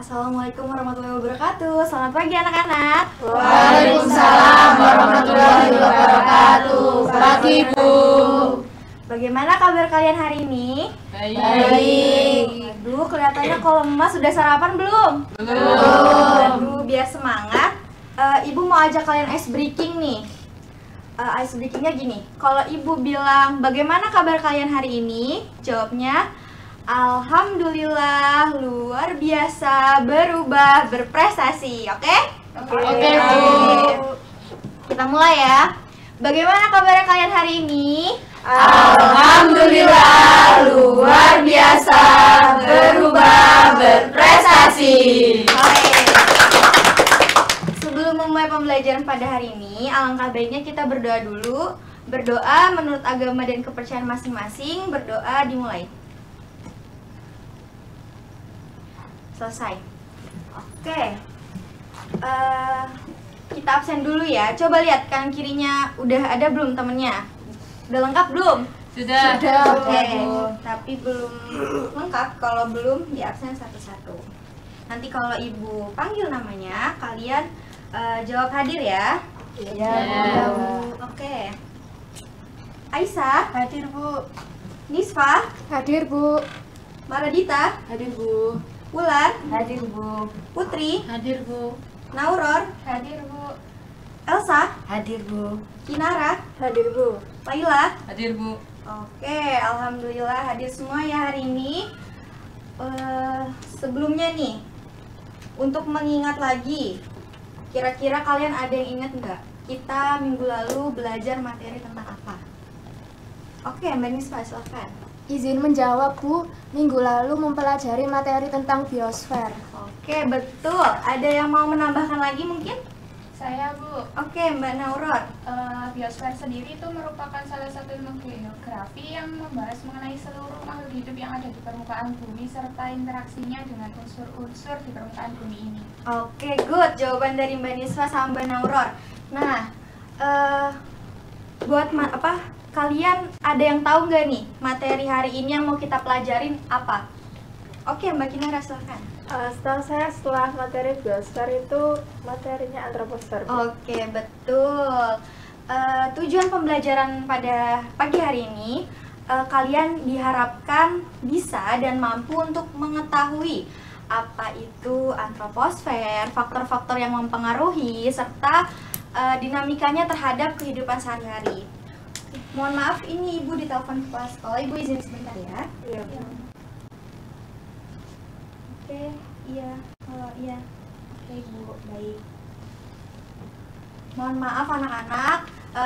Assalamualaikum warahmatullahi wabarakatuh. Selamat pagi anak-anak. Waalaikumsalam warahmatullahi wabarakatuh. Pagi Bu. Bagaimana kabar kalian hari ini? Baik. Aduh, kelihatannya kalau lemas. Sudah sarapan belum? Belum. Aduh, biar semangat. Ibu mau ajak kalian ice breaking nih. Ice breakingnya gini. Kalau ibu bilang bagaimana kabar kalian hari ini, jawabnya alhamdulillah, luar biasa, berubah, berprestasi. Oke? Oke, Bu. Kita mulai ya. Bagaimana kabar kalian hari ini? Alhamdulillah, luar biasa, berubah, berprestasi. Oke. Sebelum memulai pembelajaran pada hari ini, alangkah baiknya kita berdoa dulu. Berdoa menurut agama dan kepercayaan masing-masing. Berdoa dimulai. Selesai. Oke. Kita absen dulu ya. Coba lihat kanan kirinya udah ada belum temennya? Udah lengkap belum? Sudah. Oke. Tapi belum lengkap. Kalau belum di absen satu-satu. Nanti kalau ibu panggil namanya, kalian jawab hadir ya. Iya, Bu. Oke. Aisyah, Hadir Bu. Nisfa, Hadir Bu. Maradita, Hadir Bu. Wulan, Hadir Bu. Putri, Hadir Bu. Nauror, Hadir Bu. Elsa, Hadir Bu. Kinara, Hadir Bu. Laila. Hadir Bu. Oke, alhamdulillah hadir semua ya hari ini. Sebelumnya nih, untuk mengingat lagi, kira-kira kalian ada yang ingat nggak? Kita minggu lalu belajar materi tentang apa? Oke, Mbak Nisfa, silahkan. Izin menjawab Bu, minggu lalu mempelajari materi tentang biosfer. Oke, betul. Ada yang mau menambahkan lagi mungkin? Saya Bu, Oke, Mbak Nauror. biosfer sendiri itu merupakan salah satu ilmu geografi yang membahas mengenai seluruh makhluk hidup yang ada di permukaan bumi serta interaksinya dengan unsur-unsur di permukaan bumi ini. Oke, good. Jawaban dari Mbak Nisfa sama Mbak Nauror. Nah, buat kalian ada yang tahu nggak nih materi hari ini yang mau kita pelajarin apa? Oke, Mbak Kinara, silahkan. Setahu saya setelah materi biosfer itu materinya antroposfer. Oke, betul. Tujuan pembelajaran pada pagi hari ini, kalian diharapkan bisa dan mampu untuk mengetahui apa itu antroposfer, faktor-faktor yang mempengaruhi, serta dinamikanya terhadap kehidupan sehari-hari. Mohon maaf, ini Ibu ditelepon kepala sekolah. Ibu izin sebentar ya. Iya. Oke, iya. Iya. Oke, Bu, baik. Mohon maaf anak-anak,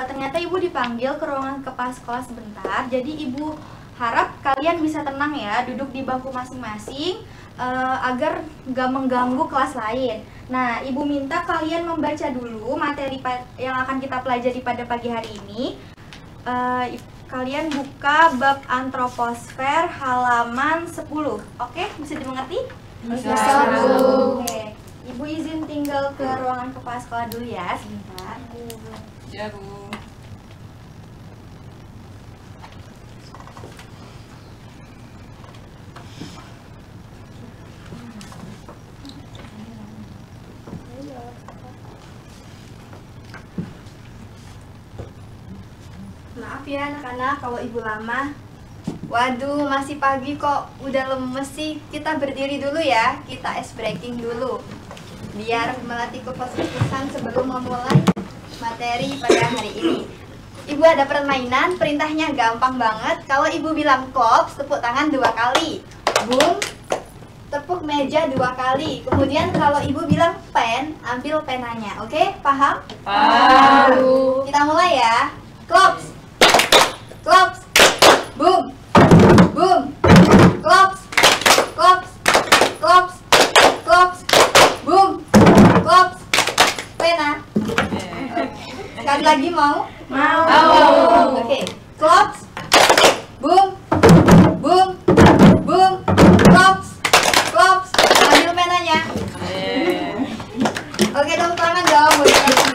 ternyata Ibu dipanggil ke ruangan kepala sekolah sebentar. Jadi Ibu harap kalian bisa tenang ya, duduk di bangku masing-masing agar nggak mengganggu kelas lain. Nah, Ibu minta kalian membaca dulu materi yang akan kita pelajari pada pagi hari ini. Kalian buka bab antroposfer halaman 10. Oke, bisa dimengerti? Bisa, Bu. Oke. Ibu izin tinggal ke ruangan kepala sekolah dulu ya, sebentar. Ya Bu. Maaf ya anak-anak kalau ibu lama. Waduh, masih pagi kok udah lemes sih. Kita berdiri dulu ya, kita ice breaking dulu biar melatih kepes-kepesan sebelum memulai materi pada hari ini. Ibu ada permainan, perintahnya gampang banget. Kalau ibu bilang klops, tepuk tangan 2 kali. Boom, tepuk meja 2 kali. Kemudian kalau ibu bilang pen, ambil penanya. Oke, paham? Paham. Kita mulai ya. Klops, klops, boom, boom, klops, klops, klops, klops, boom, klops, pena. Sekali lagi mau? Mau. Oke, klops, boom, boom, boom, klops, klops, ambil penanya. Oke, tepuk tangan dong buat kalian.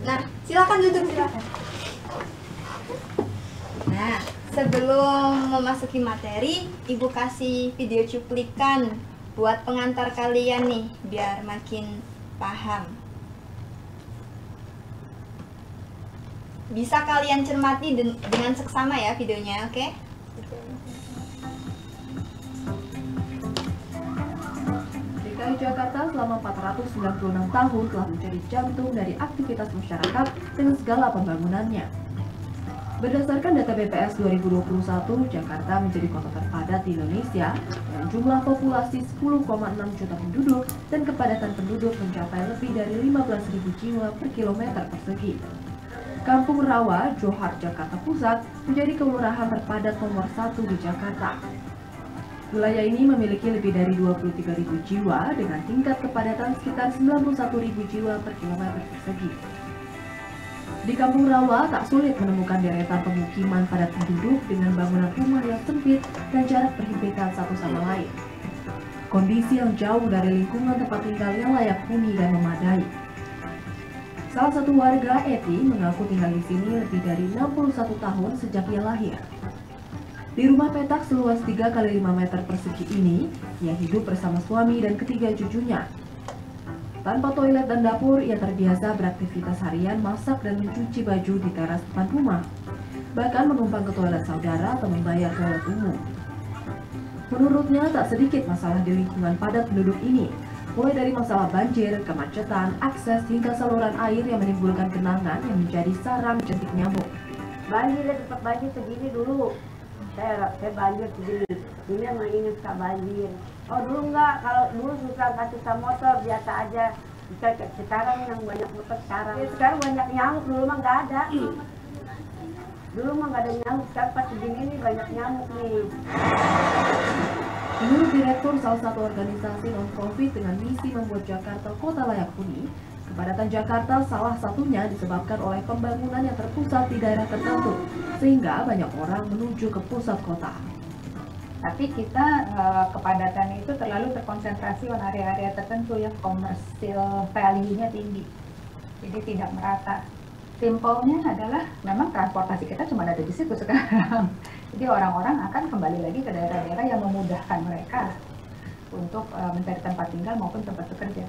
Nah, silakan duduk, silakan. Nah, Sebelum memasuki materi, Ibu kasih video cuplikan buat pengantar kalian nih, biar makin paham. Bisa kalian cermati dengan seksama ya videonya, oke? DKI Jakarta selama 496 tahun telah menjadi jantung dari aktivitas masyarakat dengan segala pembangunannya. Berdasarkan data BPS 2021, Jakarta menjadi kota terpadat di Indonesia dengan jumlah populasi 10,6 juta penduduk dan kepadatan penduduk mencapai lebih dari 15.000 jiwa per kilometer persegi. Kampung Rawa, Johar, Jakarta Pusat menjadi kelurahan terpadat nomor 1 di Jakarta. Wilayah ini memiliki lebih dari 23.000 jiwa dengan tingkat kepadatan sekitar 91.000 jiwa per kilometer persegi. Di Kampung Rawa tak sulit menemukan deretan pemukiman padat penduduk dengan bangunan rumah yang sempit dan jarak berhimpitan satu sama lain. Kondisi yang jauh dari lingkungan tempat tinggal yang layak huni dan memadai. Salah satu warga, Eti, mengaku tinggal di sini lebih dari 61 tahun sejak ia lahir. Di rumah petak seluas 3 x 5 meter persegi ini, ia hidup bersama suami dan ketiga cucunya. Tanpa toilet dan dapur, ia terbiasa beraktivitas harian masak dan mencuci baju di teras depan rumah. Bahkan menumpang ke toilet saudara atau membayar toilet umum. Menurutnya, tak sedikit masalah di lingkungan padat penduduk ini, mulai dari masalah banjir, kemacetan, akses, hingga saluran air yang menimbulkan genangan yang menjadi sarang jentik nyamuk. Banjir, tempat banjir segini dulu. Saya banjir segini. Ini emang ini suka banjir. Oh dulu enggak, kalau dulu susah motor biasa aja. Sekarang yang banyak motor sekarang. Ya, sekarang banyak nyamuk, dulu mah nggak ada. Dulu mah nggak ada nyamuk, sekarang pas segini nih banyak nyamuk nih. Menurut Direktur salah satu organisasi non-profit dengan misi membuat Jakarta kota layak huni, kepadatan Jakarta salah satunya disebabkan oleh pembangunan yang terpusat di daerah tertentu, sehingga banyak orang menuju ke pusat kota. Tapi kita kepadatan itu terlalu terkonsentrasi pada area-area tertentu yang komersial value-nya tinggi, jadi tidak merata. Simpelnya adalah memang transportasi kita cuma ada di situ sekarang. Jadi orang-orang akan kembali lagi ke daerah-daerah yang memudahkan mereka untuk mencari tempat tinggal maupun tempat bekerja.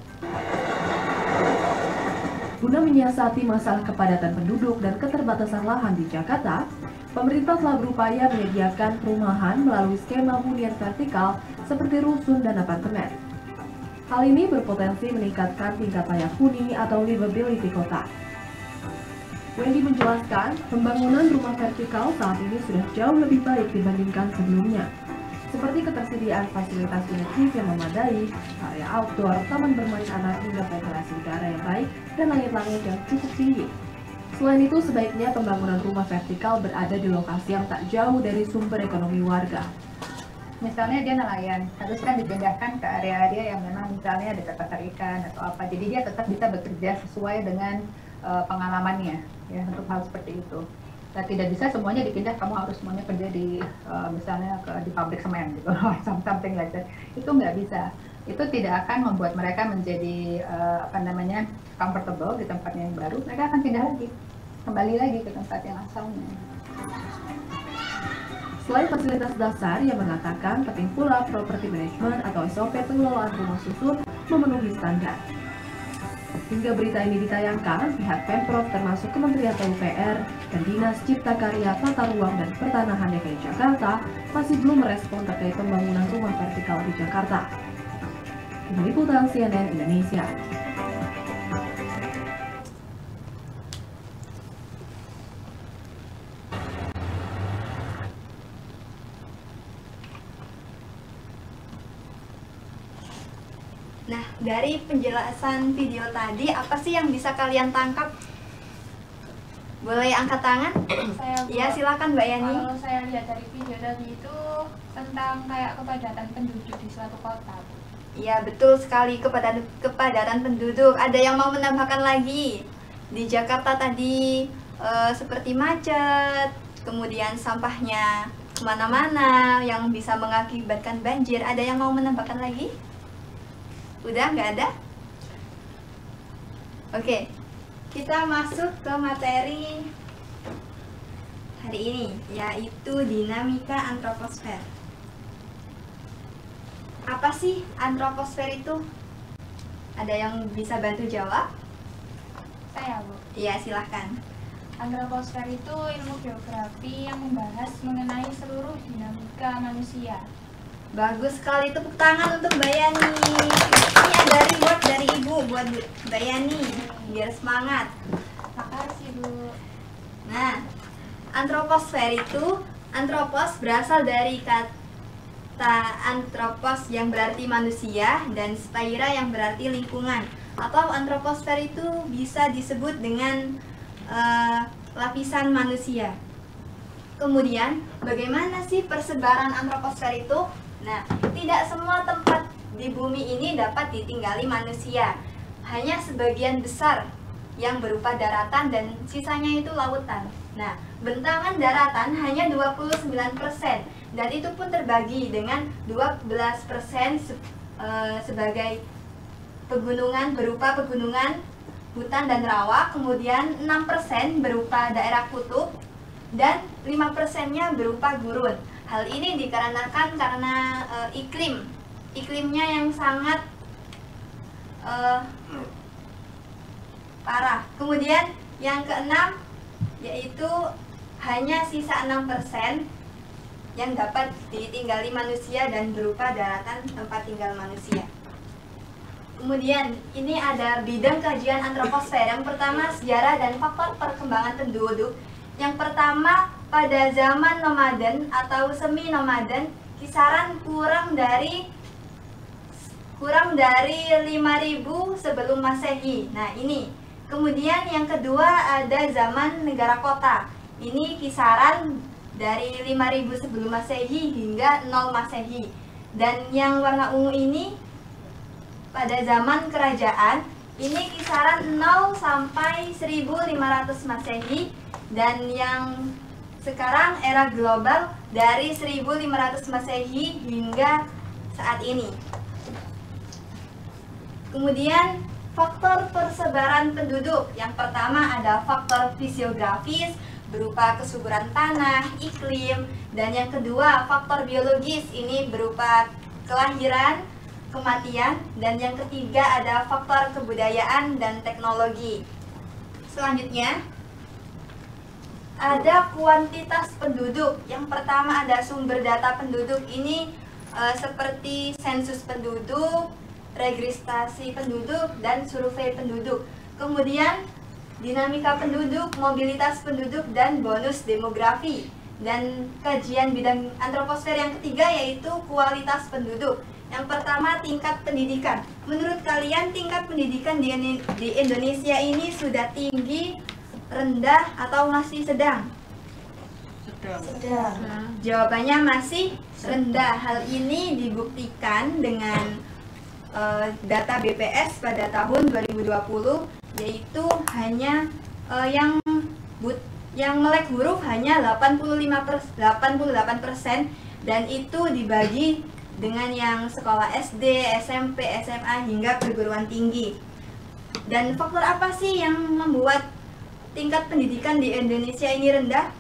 Guna menyiasati masalah kepadatan penduduk dan keterbatasan lahan di Jakarta, pemerintah telah berupaya menyediakan perumahan melalui skema hunian vertikal seperti rusun dan apartemen. Hal ini berpotensi meningkatkan tingkat layak huni atau livability kota. Wendy menjelaskan, pembangunan rumah vertikal saat ini sudah jauh lebih baik dibandingkan sebelumnya, seperti ketersediaan fasilitas elektrik yang memadai, area outdoor, taman bermain anak, hingga ventilasi udara yang baik, dan langit-langit yang cukup tinggi. Selain itu, sebaiknya pembangunan rumah vertikal berada di lokasi yang tak jauh dari sumber ekonomi warga. Misalnya dia nelayan, harus kan dipindahkan ke area-area yang memang misalnya dekat pasar ikan atau apa, jadi dia tetap bisa bekerja sesuai dengan pengalamannya, ya, untuk hal seperti itu. Nah, tidak bisa semuanya dipindah, kamu harus semuanya kerja di misalnya di pabrik semen gitu, something like that. Itu nggak bisa. Itu tidak akan membuat mereka menjadi comfortable di tempatnya yang baru. Mereka akan pindah lagi, kembali lagi ke tempat yang asalnya. Selain fasilitas dasar yang mengatakan penting pula property management atau SOP pengelolaan rumah susun memenuhi standar. Hingga berita ini ditayangkan, pihak Pemprov termasuk Kementerian PUPR dan Dinas Cipta Karya, Tata Ruang dan Pertanahan DKI Jakarta masih belum merespon terkait pembangunan rumah vertikal di Jakarta. Tim Liputan CNN Indonesia. Nah, dari penjelasan video tadi, apa sih yang bisa kalian tangkap? Boleh angkat tangan? Ya, silakan Mbak Yani. Kalau saya lihat dari video tadi itu tentang kayak kepadatan penduduk di suatu kota. Iya, betul sekali, kepadatan penduduk. Ada yang mau menambahkan lagi? Di Jakarta tadi seperti macet, kemudian sampahnya kemana-mana yang bisa mengakibatkan banjir. Ada yang mau menambahkan lagi? Udah nggak ada? Oke, kita masuk ke materi hari seperti ini, yaitu dinamika antroposfer. Apa sih antroposfer itu? Ada yang bisa bantu jawab? Saya, Bu. Iya, silahkan. Antroposfer itu ilmu geografi yang membahas mengenai seluruh dinamika manusia. Bagus sekali, tepuk tangan untuk Mbak Yani. Ini ada reward dari Ibu buat Mbak Yani, biar semangat. Makasih, Bu. Nah, antroposfer itu, antropos berasal dari kata antropos yang berarti manusia dan sphaira yang berarti lingkungan. Atau antroposfer itu bisa disebut dengan lapisan manusia. Kemudian, bagaimana sih persebaran antroposfer itu? Nah, tidak semua tempat di bumi ini dapat ditinggali manusia. Hanya sebagian besar yang berupa daratan dan sisanya itu lautan. Nah, bentangan daratan hanya 29% dan itu pun terbagi dengan 12% sebagai pegunungan berupa pegunungan, hutan dan rawa, kemudian 6% berupa daerah kutub dan 5%-nya berupa gurun. Hal ini dikarenakan karena iklimnya yang sangat parah. Kemudian yang keenam yaitu hanya sisa 6% yang dapat ditinggali manusia dan berupa daratan tempat tinggal manusia. Kemudian ini ada bidang kajian antroposfer. Yang pertama, sejarah dan faktor perkembangan penduduk. Yang pertama, pada zaman nomaden atau semi nomaden, kisaran kurang dari 5.000 sebelum Masehi. Nah, ini. Kemudian yang kedua ada zaman negara kota. Ini kisaran dari 5.000 sebelum Masehi hingga 0 Masehi. Dan yang warna ungu ini pada zaman kerajaan, ini kisaran 0 sampai 1.500 Masehi. Dan yang sekarang era global dari 1.500 Masehi hingga saat ini. Kemudian faktor persebaran penduduk. Yang pertama ada faktor fisiografis berupa kesuburan tanah, iklim, dan yang kedua faktor biologis, ini berupa kelahiran, kematian, dan yang ketiga ada faktor kebudayaan dan teknologi. Selanjutnya ada kuantitas penduduk. Yang pertama ada sumber data penduduk, ini seperti sensus penduduk, registrasi penduduk, dan survei penduduk. Kemudian dinamika penduduk, mobilitas penduduk, dan bonus demografi. Dan kajian bidang antroposfer yang ketiga yaitu kualitas penduduk. Yang pertama tingkat pendidikan. Menurut kalian tingkat pendidikan di Indonesia ini sudah tinggi, rendah, atau masih sedang? Sedang. Jawabannya masih rendah. Hal ini dibuktikan dengan data BPS pada tahun 2020, yaitu hanya yang melek huruf hanya 88%, dan itu dibagi dengan yang sekolah SD, SMP, SMA hingga perguruan tinggi. Dan faktor apa sih yang membuat tingkat pendidikan di Indonesia ini rendah?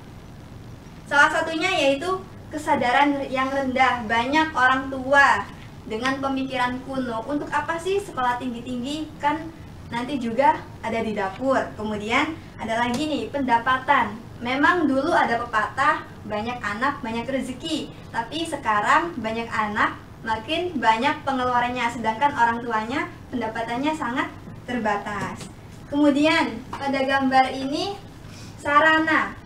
Salah satunya yaitu kesadaran yang rendah. Banyak orang tua dengan pemikiran kuno, untuk apa sih sekolah tinggi-tinggi, kan nanti juga ada di dapur. Kemudian ada lagi nih, pendapatan. Memang dulu ada pepatah, banyak anak banyak rezeki, tapi sekarang banyak anak makin banyak pengeluarannya, sedangkan orang tuanya pendapatannya sangat terbatas. Kemudian pada gambar ini sarana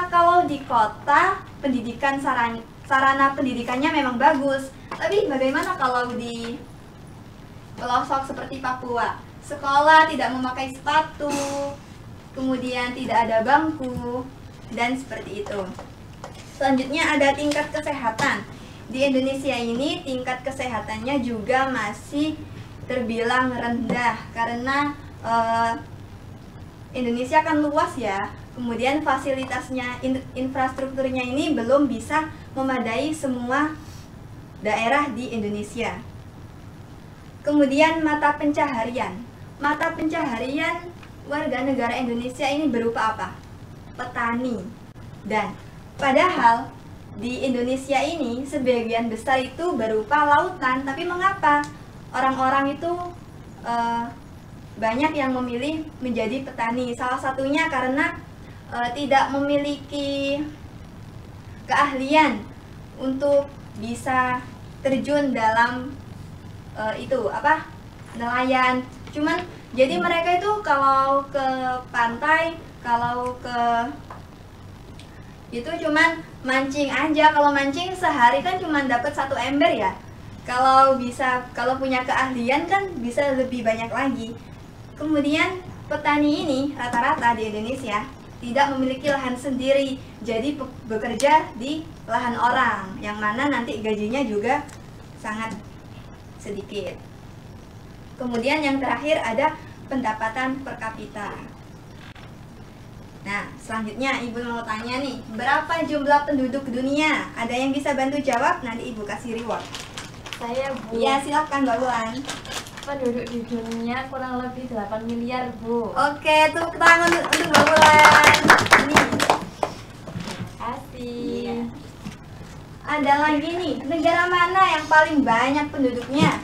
kalau di kota pendidikan sarana pendidikannya memang bagus, tapi bagaimana kalau di pelosok seperti Papua? Sekolah tidak memakai sepatu, kemudian tidak ada bangku, dan seperti itu. Selanjutnya ada tingkat kesehatan. Di Indonesia ini tingkat kesehatannya juga masih terbilang rendah karena Indonesia kan luas ya. Kemudian fasilitasnya, infrastrukturnya ini belum bisa memadai semua daerah di Indonesia. Kemudian mata pencaharian. Mata pencaharian warga negara Indonesia ini berupa apa? Petani. Dan padahal di Indonesia ini sebagian besar itu berupa lautan, tapi mengapa orang-orang itu banyak yang memilih menjadi petani? Salah satunya karena tidak memiliki keahlian untuk bisa terjun dalam nelayan. Cuman jadi mereka itu kalau ke pantai, kalau ke itu cuman mancing aja. Kalau mancing sehari kan cuman dapat 1 ember ya. Kalau punya keahlian kan bisa lebih banyak lagi. Kemudian petani ini rata-rata di Indonesia tidak memiliki lahan sendiri, jadi bekerja di lahan orang, yang mana nanti gajinya juga sangat sedikit. Kemudian yang terakhir ada pendapatan per kapita. Nah, selanjutnya Ibu mau tanya nih, berapa jumlah penduduk dunia? Ada yang bisa bantu jawab? Nanti Ibu kasih reward. Saya, Bu. Ya, silakan Mbak Wulan. Penduduk di dunia kurang lebih 8 miliar, Bu. Oke, tepuk tangan untuk Mbak Wulan. Ini. Kasih. Iya. Ada lagi nih, negara mana yang paling banyak penduduknya?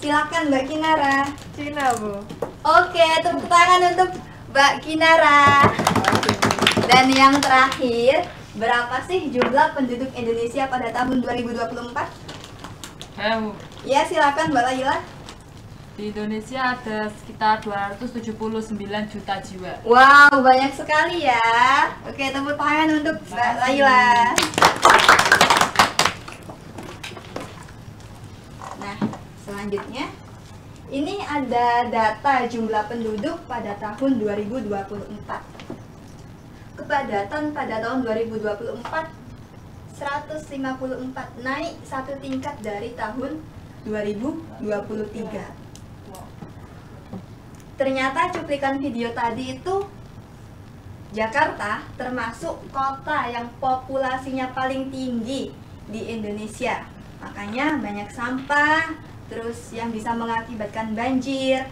Silakan Mbak Kinara. Cina, Bu. Oke, tepuk tangan untuk Mbak Kinara. Dan yang terakhir, berapa sih jumlah penduduk Indonesia pada tahun 2024? Bu. Ya, silakan Mbak Laila. Di Indonesia ada sekitar 279 juta jiwa. Wow, banyak sekali ya. Oke, tepuk tangan untuk Mbak Laila. Nah, selanjutnya ini ada data jumlah penduduk pada tahun 2024. Kepadatan pada tahun 2024 154, naik 1 tingkat dari tahun 2023. Ternyata cuplikan video tadi itu Jakarta termasuk kota yang populasinya paling tinggi di Indonesia. Makanya banyak sampah, terus yang bisa mengakibatkan banjir,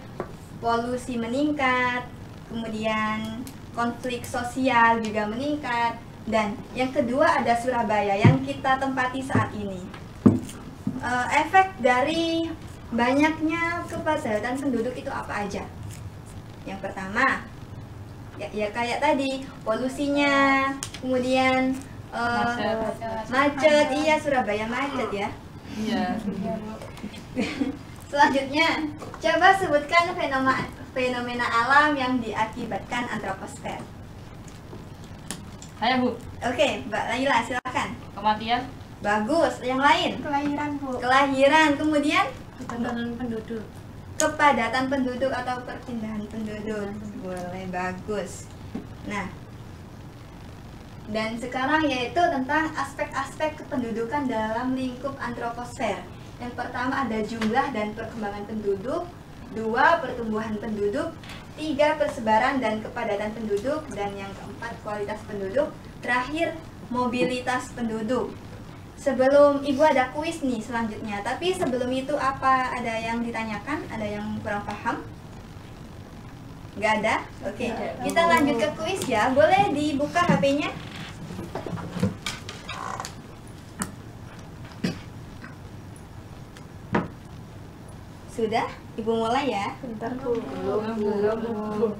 polusi meningkat, kemudian konflik sosial juga meningkat. Dan yang kedua ada Surabaya yang kita tempati saat ini. Efek dari banyaknya kepadatan penduduk itu apa aja? Yang pertama, ya kayak tadi, polusinya, kemudian macet. Iya, Surabaya macet ya. Iya. Selanjutnya, coba sebutkan fenomena alam yang diakibatkan antroposfer. Saya, Bu. Oke, Mbak Laila silakan. Kematian. Bagus. Yang lain? Kelahiran, Bu. Kelahiran, kemudian Kepadatan penduduk. kepadatan penduduk atau perpindahan penduduk. Boleh, bagus. Nah, dan sekarang yaitu tentang aspek-aspek kependudukan dalam lingkup antroposfer. Yang pertama ada jumlah dan perkembangan penduduk, 2 pertumbuhan penduduk, 3 persebaran dan kepadatan penduduk, dan yang keempat kualitas penduduk, terakhir mobilitas penduduk. Sebelum Ibu ada kuis nih selanjutnya, tapi sebelum itu ada yang ditanyakan? Ada yang kurang paham? Nggak ada? Oke, kita lanjut ke kuis ya. Boleh dibuka HP-nya? Sudah? Ibu mulai ya. Bentar, Bu. Belum, Bu.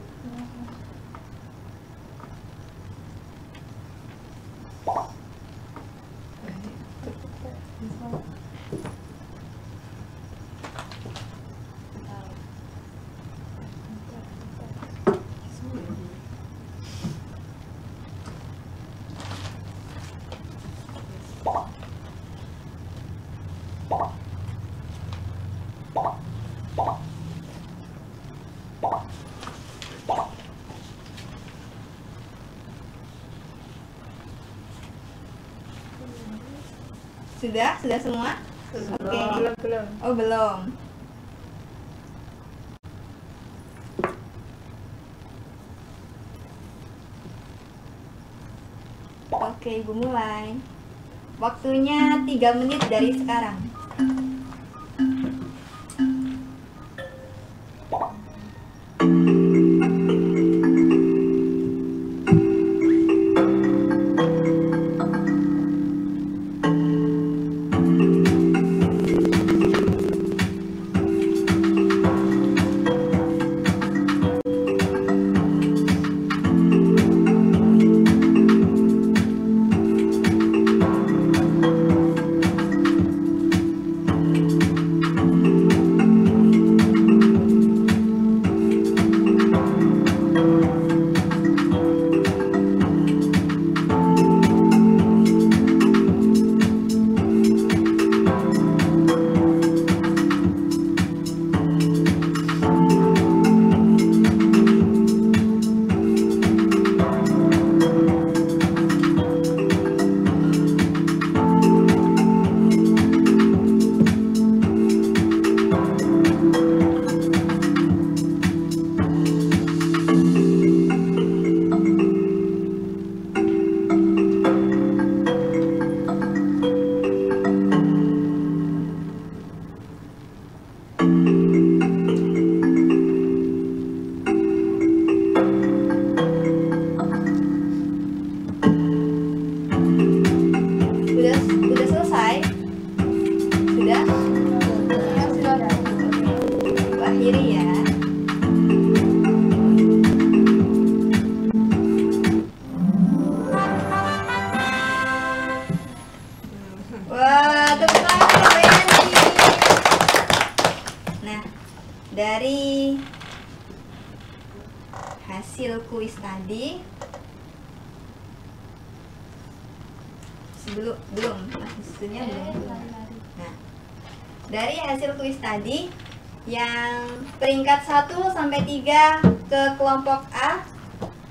Sudah? Sudah semua? Oke. Belum. Oh, belum. Oke, Ibu mulai. Waktunya 3 menit dari sekarang. dari hasil kuis tadi, belum. Nah, dari hasil kuis tadi, yang peringkat 1 sampai 3 ke kelompok A,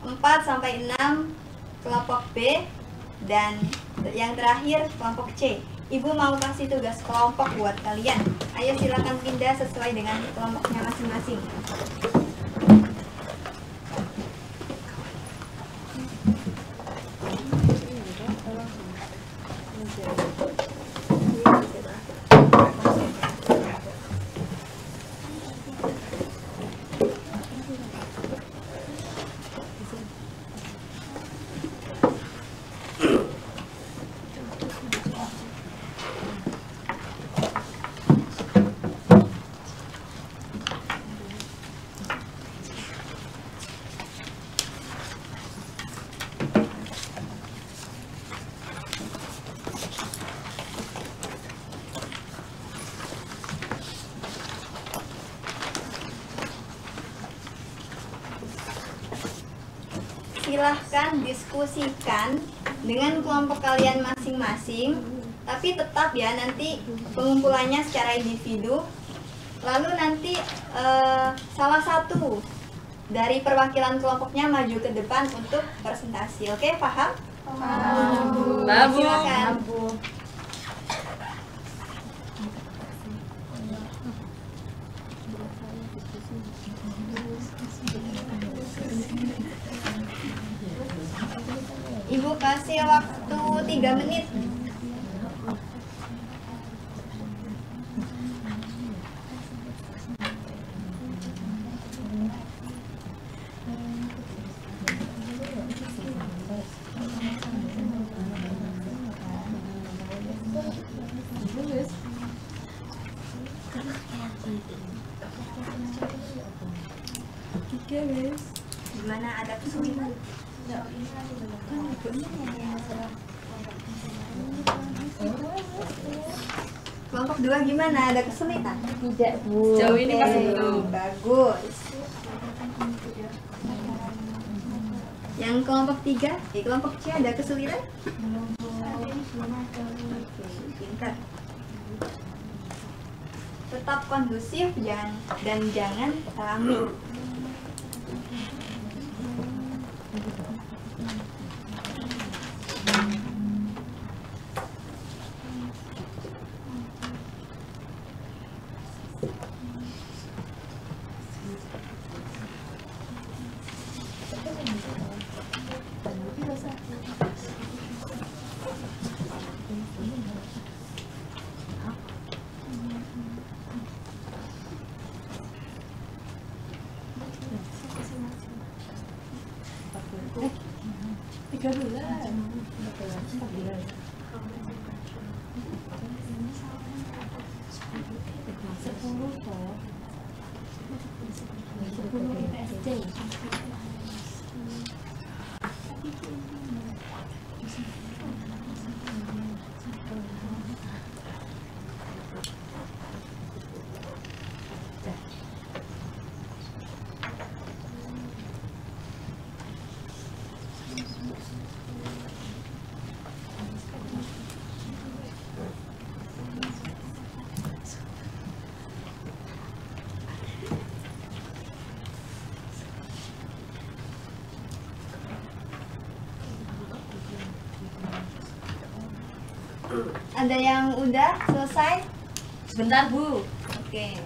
4 sampai 6 kelompok B, dan yang terakhir kelompok C. Ibu mau kasih tugas kelompok buat kalian. Ayo silakan pindah sesuai dengan kelompoknya masing-masing. Silahkan diskusikan dengan kelompok kalian masing-masing, tapi tetap ya nanti pengumpulannya secara individu. Lalu nanti salah satu dari perwakilan kelompoknya maju ke depan untuk presentasi. Oke, paham? Paham. Silakan. Ibu kasih waktu 3 menit. Gimana, ada kesulitan? Kelompok 2 gimana? Ada kesulitan? Tidak, Bu. Jauh ini Oke, masih belum. bagus. Yang kelompok 3, di kelompok C ada kesulitan? Oke, pintar. Tetap kondusif dan jangan rame. Ada yang udah selesai? Sebentar, Bu. Oke.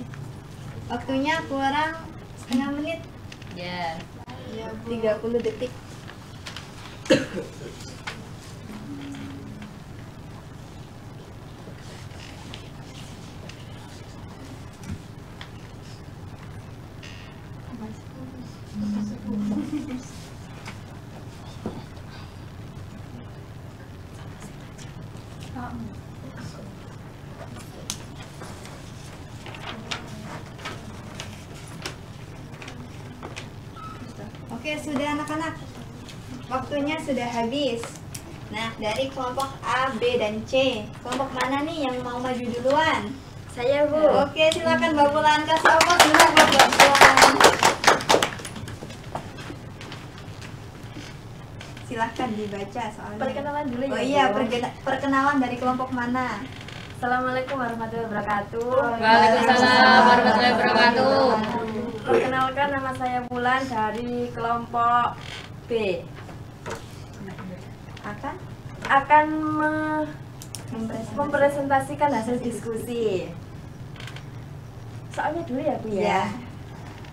Waktunya kurang setengah menit. Ya. 30 detik. Oke, sudah anak-anak. Waktunya sudah habis. Nah, dari kelompok A, B, dan C, kelompok mana nih yang mau maju duluan? Saya Bu. Oke, silakan Mbak Bulan, kasih ongkos dulu buat Mbak Bulan. Silahkan dibaca soalnya. Perkenalan dulu ya. Oh iya, Bu. perkenalan dari kelompok mana? Assalamualaikum warahmatullahi wabarakatuh. Waalaikumsalam warahmatullahi wabarakatuh. Perkenalkan, nama saya Bulan dari kelompok B. Akan mempresentasikan hasil diskusi. Soalnya dulu ya Bu ya. Ya.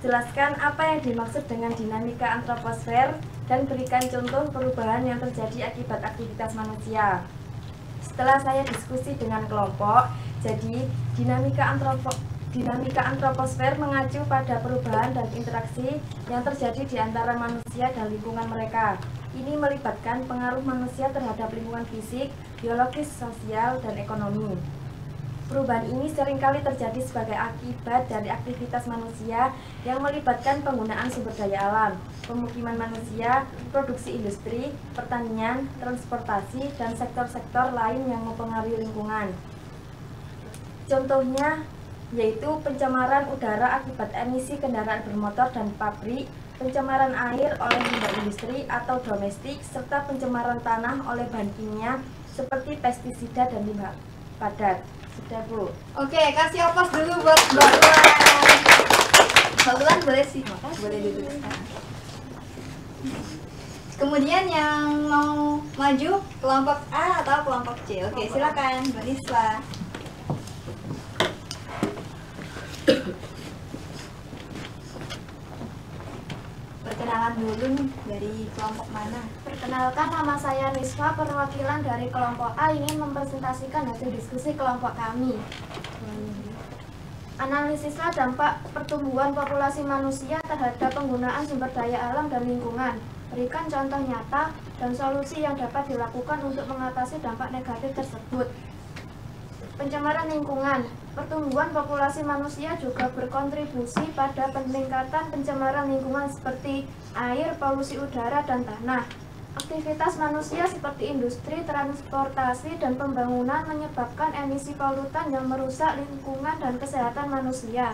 Jelaskan apa yang dimaksud dengan dinamika antroposfer dan berikan contoh perubahan yang terjadi akibat aktivitas manusia. Setelah saya diskusi dengan kelompok, jadi dinamika antroposfer mengacu pada perubahan dan interaksi yang terjadi di antara manusia dan lingkungan mereka. Ini melibatkan pengaruh manusia terhadap lingkungan fisik, biologis, sosial, dan ekonomi. Perubahan ini seringkali terjadi sebagai akibat dari aktivitas manusia yang melibatkan penggunaan sumber daya alam, pemukiman manusia, produksi industri, pertanian, transportasi, dan sektor-sektor lain yang mempengaruhi lingkungan. Contohnya yaitu pencemaran udara akibat emisi kendaraan bermotor dan pabrik, pencemaran air oleh limbah industri atau domestik, serta pencemaran tanah oleh bahan kimia seperti pestisida dan limbah padat. Sudah Bu. Oke, kasih ongkos dulu buat Mbak Bulan. Mbak Bulan boleh sih, boleh duduk sekarang. Kemudian yang mau maju kelompok A atau kelompok C? Oke, silakan Mbak Niswa. Perkenalan dulu nih, dari kelompok mana? Perkenalkan, nama saya Niswa, perwakilan dari kelompok A ingin mempresentasikan hasil diskusi kelompok kami. Analisislah dampak pertumbuhan populasi manusia terhadap penggunaan sumber daya alam dan lingkungan. Berikan contoh nyata dan solusi yang dapat dilakukan untuk mengatasi dampak negatif tersebut. Pencemaran lingkungan. Pertumbuhan populasi manusia juga berkontribusi pada peningkatan pencemaran lingkungan seperti air, polusi udara, dan tanah. Aktivitas manusia seperti industri, transportasi, dan pembangunan menyebabkan emisi polutan yang merusak lingkungan dan kesehatan manusia.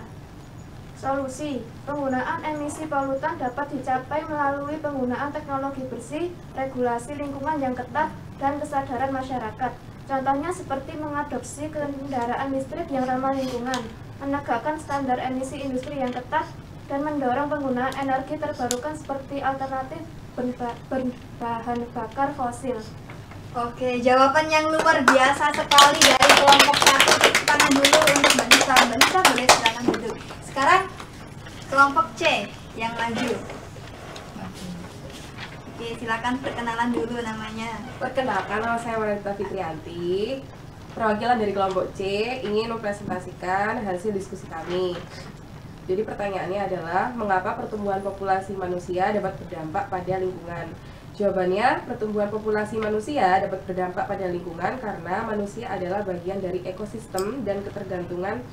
Solusi, penggunaan emisi polutan dapat dicapai melalui penggunaan teknologi bersih, regulasi lingkungan yang ketat, dan kesadaran masyarakat. Contohnya seperti mengadopsi kendaraan listrik yang ramah lingkungan, menegakkan standar emisi industri yang ketat, dan mendorong penggunaan energi terbarukan seperti alternatif berbahan bakar fosil. Oke, jawaban yang luar biasa sekali dari kelompok 1. Tepuk tangan dulu untuk Mbak Nisa. Mbak Nisa boleh silakan duduk. Sekarang kelompok C yang maju. Oke, silakan perkenalan dulu namanya. Perkenalkan, nama saya Wanita Fitrianti, perwakilan dari kelompok C, ingin mempresentasikan hasil diskusi kami. Jadi pertanyaannya adalah, mengapa pertumbuhan populasi manusia dapat berdampak pada lingkungan? Jawabannya, pertumbuhan populasi manusia dapat berdampak pada lingkungan karena manusia adalah bagian dari ekosistem dan ketergantungan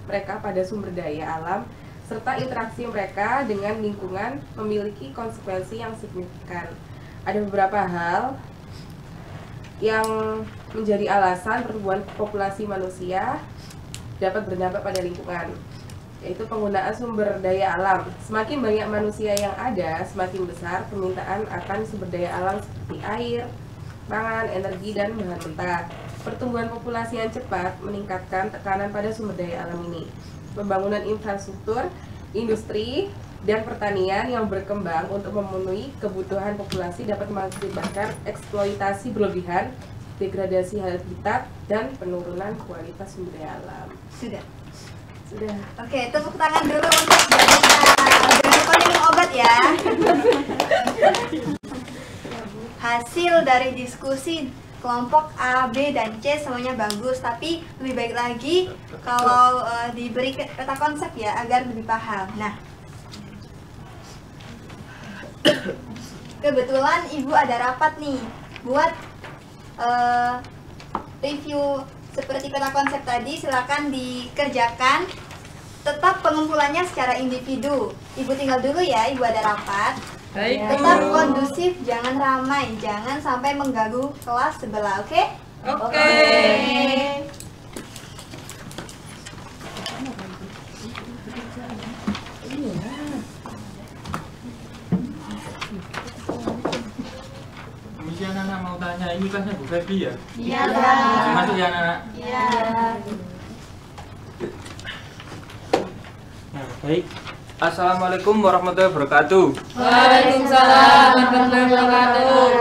mereka pada sumber daya alam serta interaksi mereka dengan lingkungan memiliki konsekuensi yang signifikan. Ada beberapa hal yang menjadi alasan pertumbuhan populasi manusia dapat berdampak pada lingkungan, yaitu penggunaan sumber daya alam. Semakin banyak manusia yang ada, semakin besar permintaan akan sumber daya alam seperti air, pangan, energi, dan bahan mentah. Pertumbuhan populasi yang cepat meningkatkan tekanan pada sumber daya alam ini. Pembangunan infrastruktur, industri, dan pertanian yang berkembang untuk memenuhi kebutuhan populasi dapat mengakibatkan eksploitasi berlebihan, degradasi habitat, dan penurunan kualitas sumber daya alam. Sudah. Sudah. Oke, tepuk tangan dulu untuk Mbak Nisa. Jangan lupa minum obat ya. Hasil dari diskusi kelompok A, B, dan C semuanya bagus, tapi lebih baik lagi kalau diberi peta konsep ya, agar lebih paham. Nah, kebetulan Ibu ada rapat nih buat review seperti peta konsep tadi. Silakan dikerjakan. Tetap pengumpulannya secara individu. Ibu tinggal dulu ya, Ibu ada rapat. Baik. Tetap kondusif, jangan ramai, jangan sampai mengganggu kelas sebelah, oke? Oke. Permisi anak-anak, mau tanya, ini kelasnya Bu Febi ya? Iya, Masuk ya anak-anak? Iya. Nah, baik. Assalamualaikum warahmatullahi wabarakatuh. Waalaikumsalam warahmatullahi wabarakatuh.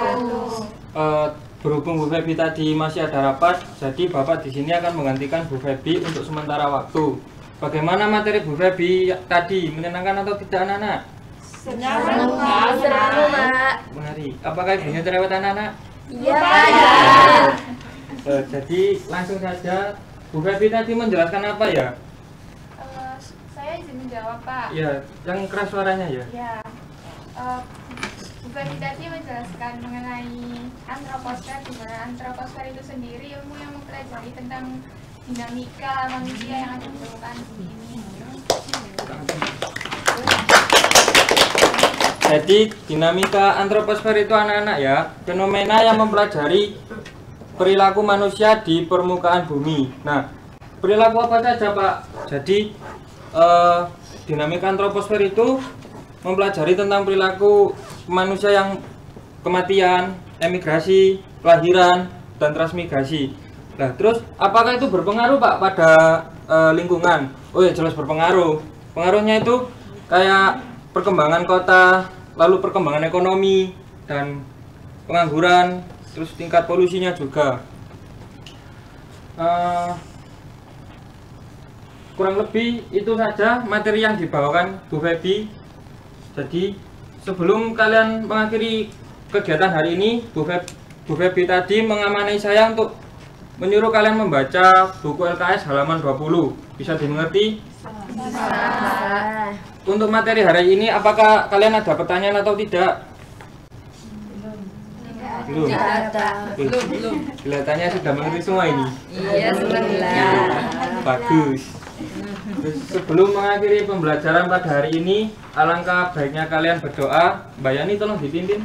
Berhubung Bu Febi tadi masih ada rapat, jadi Bapak di sini akan menggantikan Bu Febi untuk sementara waktu. Bagaimana materi Bu Febi tadi? Menyenangkan atau tidak anak-anak? Seru, Mak. Mari. Apakah ibunya cerewet anak-anak? Iya, Pak. Jadi langsung saja, Bu Febi tadi menjelaskan apa ya? Saya izin menjawab, Pak. Ya, yang keras suaranya ya. Ya, Bu Febi tadi menjelaskan mengenai antroposfer, di mana antroposfer itu sendiri ilmu yang mempelajari tentang dinamika manusia yang ada di permukaan bumi ini. Jadi dinamika antroposfer itu anak-anak ya, fenomena yang mempelajari perilaku manusia di permukaan bumi. Nah, perilaku apa saja Pak? Jadi dinamika antroposfer itu mempelajari tentang perilaku manusia yang kematian, emigrasi, kelahiran, dan transmigrasi. Nah, terus apakah itu berpengaruh Pak pada lingkungan? Oh ya, jelas berpengaruh. Pengaruhnya itu kayak perkembangan kota, lalu perkembangan ekonomi dan pengangguran, terus tingkat polusinya juga. Kurang lebih itu saja materi yang dibawakan Bu Febi. Jadi sebelum kalian mengakhiri kegiatan hari ini, Bu Febi tadi mengamanai saya untuk menyuruh kalian membaca buku LKS halaman 20. Bisa dimengerti? Untuk materi hari ini, apakah kalian ada pertanyaan atau tidak? Belum. Belum. Kelihatannya sudah mengerti semua ini. Iya, sebenarnya. Bagus. Terus sebelum mengakhiri pembelajaran pada hari ini, alangkah baiknya kalian berdoa. Mbak Yani tolong dipimpin.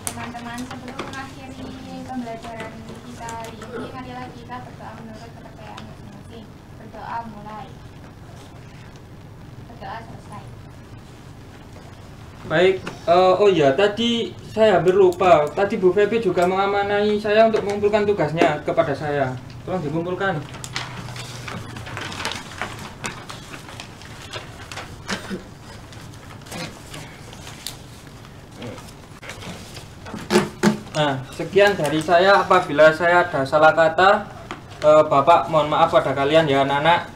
Teman-teman, sebelum mengakhiri pembelajaran kita hari ini, marilah kita berdoa menurut kepercayaan masing-masing. Berdoa mulai. Berdoa selesai. Baik, oh ya, tadi saya hampir lupa. Tadi Bu Febi juga mengamanai saya untuk mengumpulkan tugasnya kepada saya. Tolong dikumpulkan. Nah, sekian dari saya. Apabila saya ada salah kata, Bapak mohon maaf pada kalian ya anak-anak.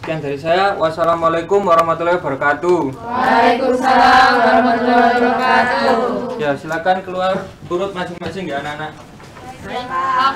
Sekian dari saya. Wassalamualaikum warahmatullahi wabarakatuh. Waalaikumsalam warahmatullahi wabarakatuh. Ya, silakan keluar turut masing-masing ya anak-anak. Baik, Pak.